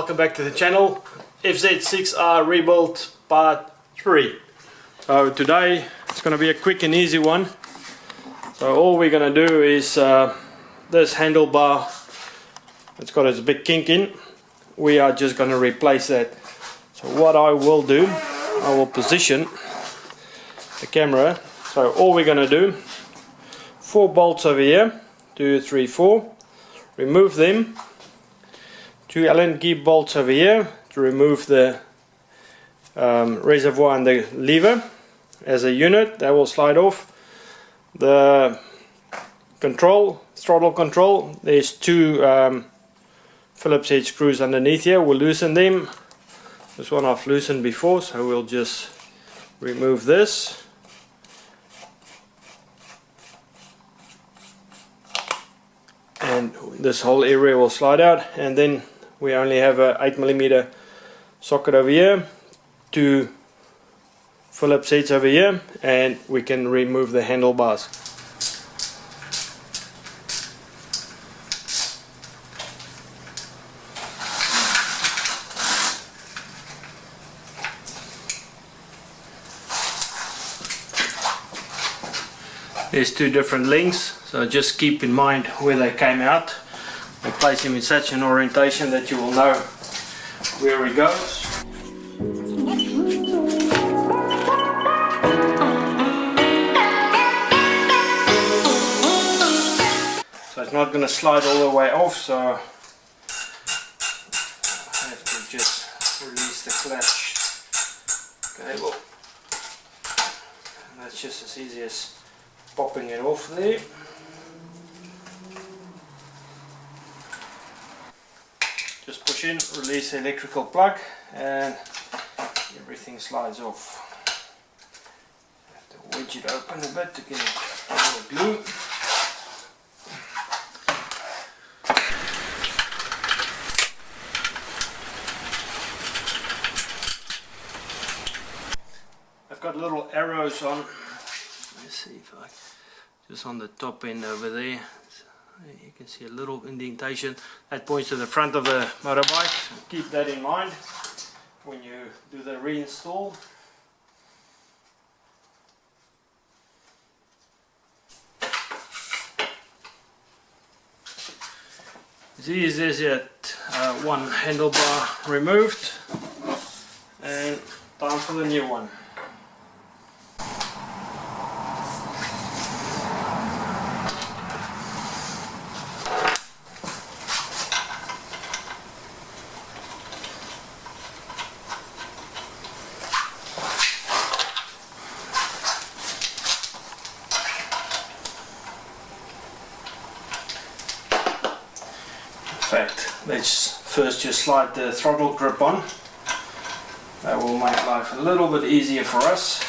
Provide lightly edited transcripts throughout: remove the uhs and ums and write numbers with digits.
welcome back to the channel. FZ6r rebuild part 3. So today it's going to be a quick and easy one. So all we're going to do is this handlebar, it's got its big kink in. We are just going to replace that. So what I will do, I will position the camera. So all we're going to do, 4 bolts over here, 2, 3, 4, remove them. 2 Allen key bolts over here to remove the reservoir and the lever as a unit. That will slide off. The control, throttle control, there's 2 Phillips head screws underneath here. We'll loosen them. This one I've loosened before, so we'll just remove this. And this whole area will slide out, and then we only have a 8mm socket over here, 2 Phillips heads over here, and we can remove the handlebars. There's 2 different lengths, so just keep in mind where they came out. We'll place him in such an orientation that you will know where he goes. So it's not going to slide all the way off, so I have to just release the clutch cable. And that's just as easy as popping it off there. Just push in, release the electrical plug, and everything slides off. Have to wedge it open a bit to get all the glue. I've got little arrows on. Let's see if I just on the top end over there. You can see a little indentation that points to the front of the motorbike. So keep that in mind when you do the reinstall. As easy as that, one handlebar removed, and time for the new one. Let's first just slide the throttle grip on. That will make life a little bit easier for us.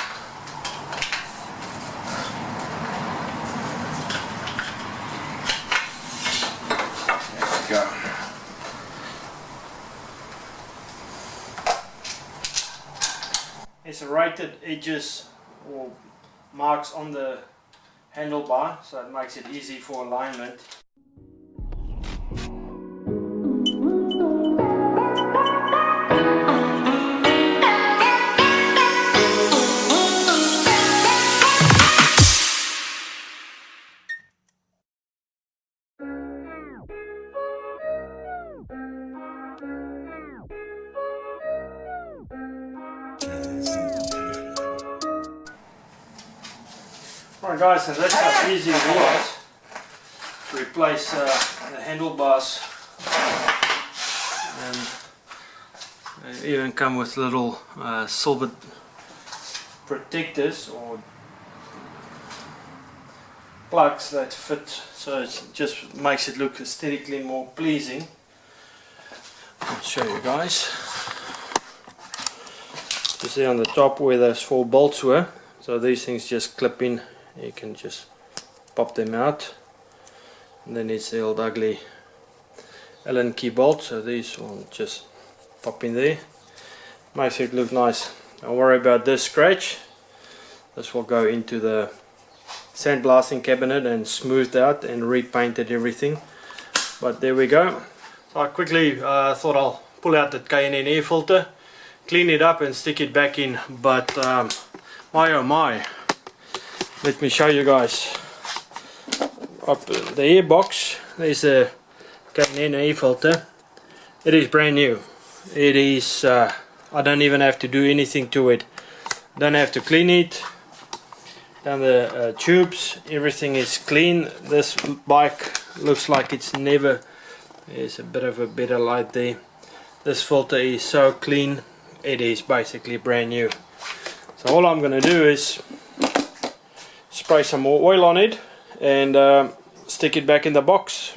There we go. There's serrated edges or marks on the handlebar, so it makes it easy for alignment. Alright guys, so that's how easy it was to replace the handlebars, and they even come with little silver protectors or plugs that fit, so it just makes it look aesthetically more pleasing. I'll show you guys. You see on the top where those 4 bolts were, so these things just clip in. You can just pop them out, and then it's the old ugly Allen key bolt, so these will just pop in there. Makes it look nice. Don't worry about this scratch. This will go into the sandblasting cabinet and smoothed out and repainted everything. But there we go. So I quickly thought I'll pull out that K&N air filter, clean it up and stick it back in. But my oh my, let me show you guys. Up the air box, there's a K&N air filter. It is brand new. It is, I don't even have to do anything to it. Don't have to clean it. Down the tubes, everything is clean. This bike looks like it's never, there's a bit of a better light there. This filter is so clean, it is basically brand new. So all I'm going to do is spray some more oil on it and stick it back in the box.